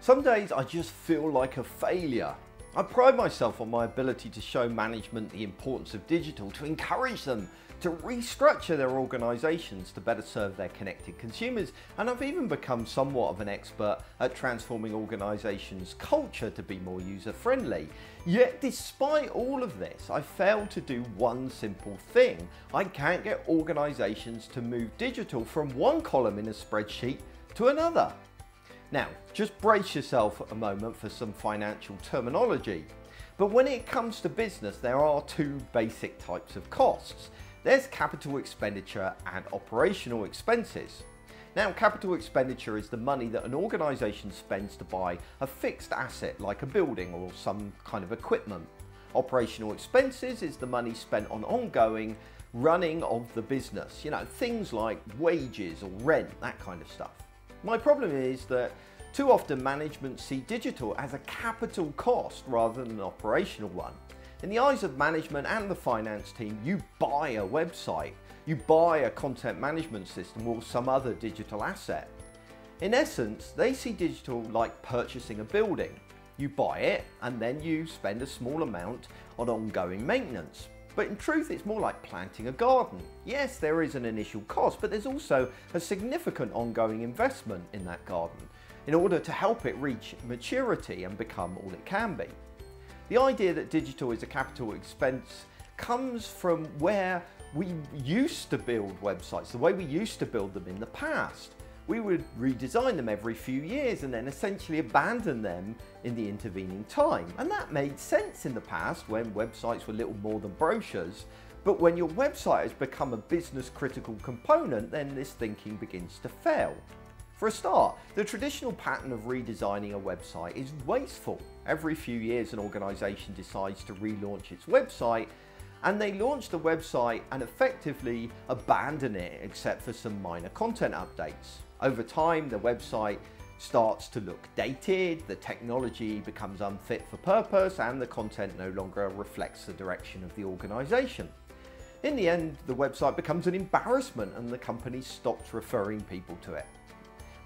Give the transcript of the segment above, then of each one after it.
Some days I just feel like a failure. I pride myself on my ability to show management the importance of digital, to encourage them to restructure their organisations to better serve their connected consumers, and I've even become somewhat of an expert at transforming organisations' culture to be more user-friendly. Yet despite all of this, I failed to do one simple thing. I can't get organisations to move digital from one column in a spreadsheet to another. Now, just brace yourself a moment for some financial terminology. But when it comes to business, there are two basic types of costs. There's capital expenditure and operational expenses. Now, capital expenditure is the money that an organisation spends to buy a fixed asset like a building or some kind of equipment. Operational expenses is the money spent on ongoing running of the business. You know, things like wages or rent, that kind of stuff. My problem is that too often management see digital as a capital cost rather than an operational one. In the eyes of management and the finance team, you buy a website, you buy a content management system or some other digital asset. In essence, they see digital like purchasing a building. You buy it and then you spend a small amount on ongoing maintenance. But in truth, it's more like planting a garden. Yes, there is an initial cost, but there's also a significant ongoing investment in that garden in order to help it reach maturity and become all it can be. The idea that digital is a capital expense comes from where we used to build websites, the way we used to build them in the past. We would redesign them every few years and then essentially abandon them in the intervening time. And that made sense in the past when websites were little more than brochures. But when your website has become a business critical component, then this thinking begins to fail. For a start, the traditional pattern of redesigning a website is wasteful. Every few years an organisation decides to relaunch its website, and they launch the website and effectively abandon it except for some minor content updates. Over time, the website starts to look dated, the technology becomes unfit for purpose, and the content no longer reflects the direction of the organisation. In the end, the website becomes an embarrassment and the company stops referring people to it.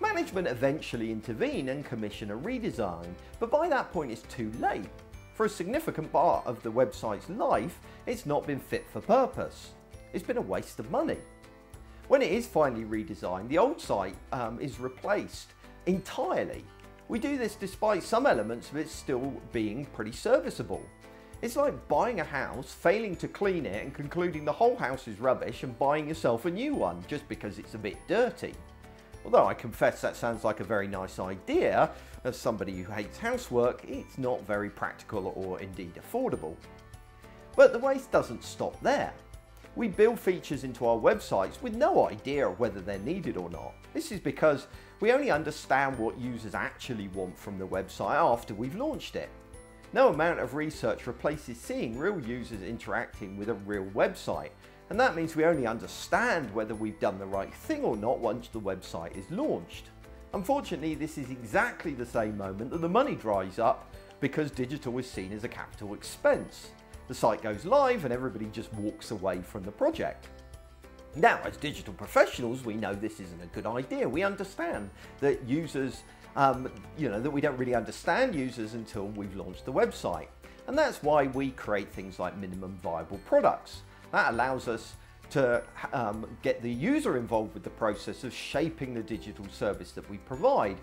Management eventually intervene and commission a redesign, but by that point it's too late. For a significant part of the website's life, it's not been fit for purpose. It's been a waste of money. When it is finally redesigned, the old site is replaced entirely. We do this despite some elements of it still being pretty serviceable. It's like buying a house, failing to clean it and concluding the whole house is rubbish and buying yourself a new one just because it's a bit dirty. Although I confess that sounds like a very nice idea, as somebody who hates housework, it's not very practical or indeed affordable. But the waste doesn't stop there. We build features into our websites with no idea of whether they're needed or not. This is because we only understand what users actually want from the website after we've launched it. No amount of research replaces seeing real users interacting with a real website. And that means we only understand whether we've done the right thing or not once the website is launched. Unfortunately, this is exactly the same moment that the money dries up because digital is seen as a capital expense. The site goes live and everybody just walks away from the project. Now, as digital professionals, we know this isn't a good idea. We understand that users, that we don't really understand users until we've launched the website. And that's why we create things like minimum viable products. That allows us to get the user involved with the process of shaping the digital service that we provide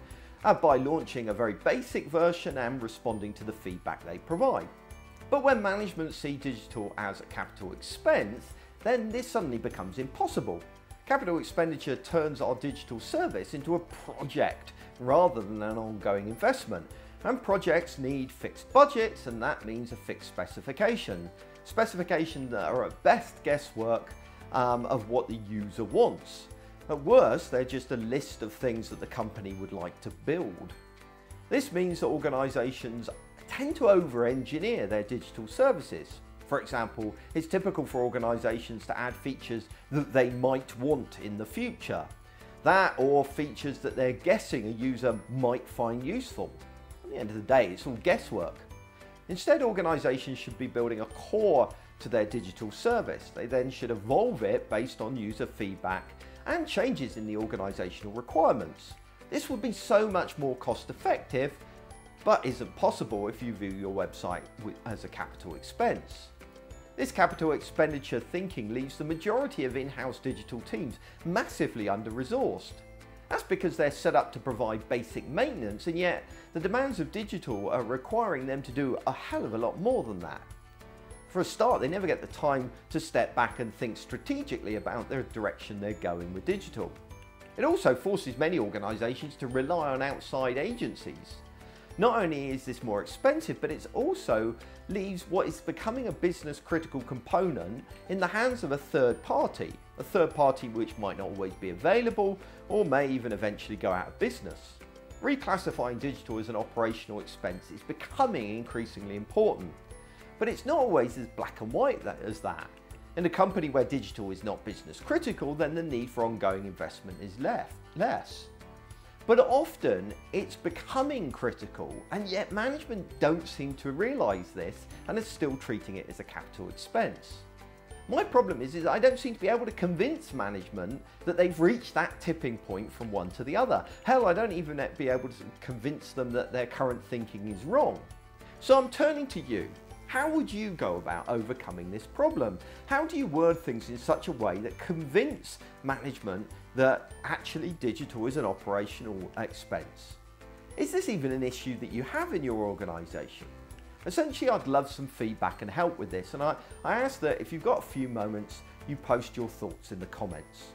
by launching a very basic version and responding to the feedback they provide. But when management see digital as a capital expense, then this suddenly becomes impossible. Capital expenditure turns our digital service into a project rather than an ongoing investment. And projects need fixed budgets, and that means a fixed specification. Specifications that are at best guesswork of what the user wants. At worst, they're just a list of things that the company would like to build. This means that organisations tend to over-engineer their digital services. For example, it's typical for organisations to add features that they might want in the future. That or features that they're guessing a user might find useful. At the end of the day, it's all guesswork. Instead, organisations should be building a core to their digital service. They then should evolve it based on user feedback and changes in the organisational requirements. This would be so much more cost effective, but isn't possible if you view your website as a capital expense. This capital expenditure thinking leaves the majority of in-house digital teams massively under-resourced. That's because they're set up to provide basic maintenance, and yet the demands of digital are requiring them to do a hell of a lot more than that. For a start, they never get the time to step back and think strategically about the direction they're going with digital. It also forces many organisations to rely on outside agencies. Not only is this more expensive, but it also leaves what is becoming a business critical component in the hands of a third party which might not always be available or may even eventually go out of business. Reclassifying digital as an operational expense is becoming increasingly important, but it's not always as black and white as that. In a company where digital is not business critical, then the need for ongoing investment is less. But often it's becoming critical, and yet management don't seem to realise this and are still treating it as a capital expense. My problem is I don't seem to be able to convince management that they've reached that tipping point from one to the other. Hell, I don't even be able to convince them that their current thinking is wrong. So I'm turning to you. How would you go about overcoming this problem? How do you word things in such a way that convince management that actually digital is an operational expense? Is this even an issue that you have in your organisation? Essentially, I'd love some feedback and help with this, and I ask that if you've got a few moments, you post your thoughts in the comments.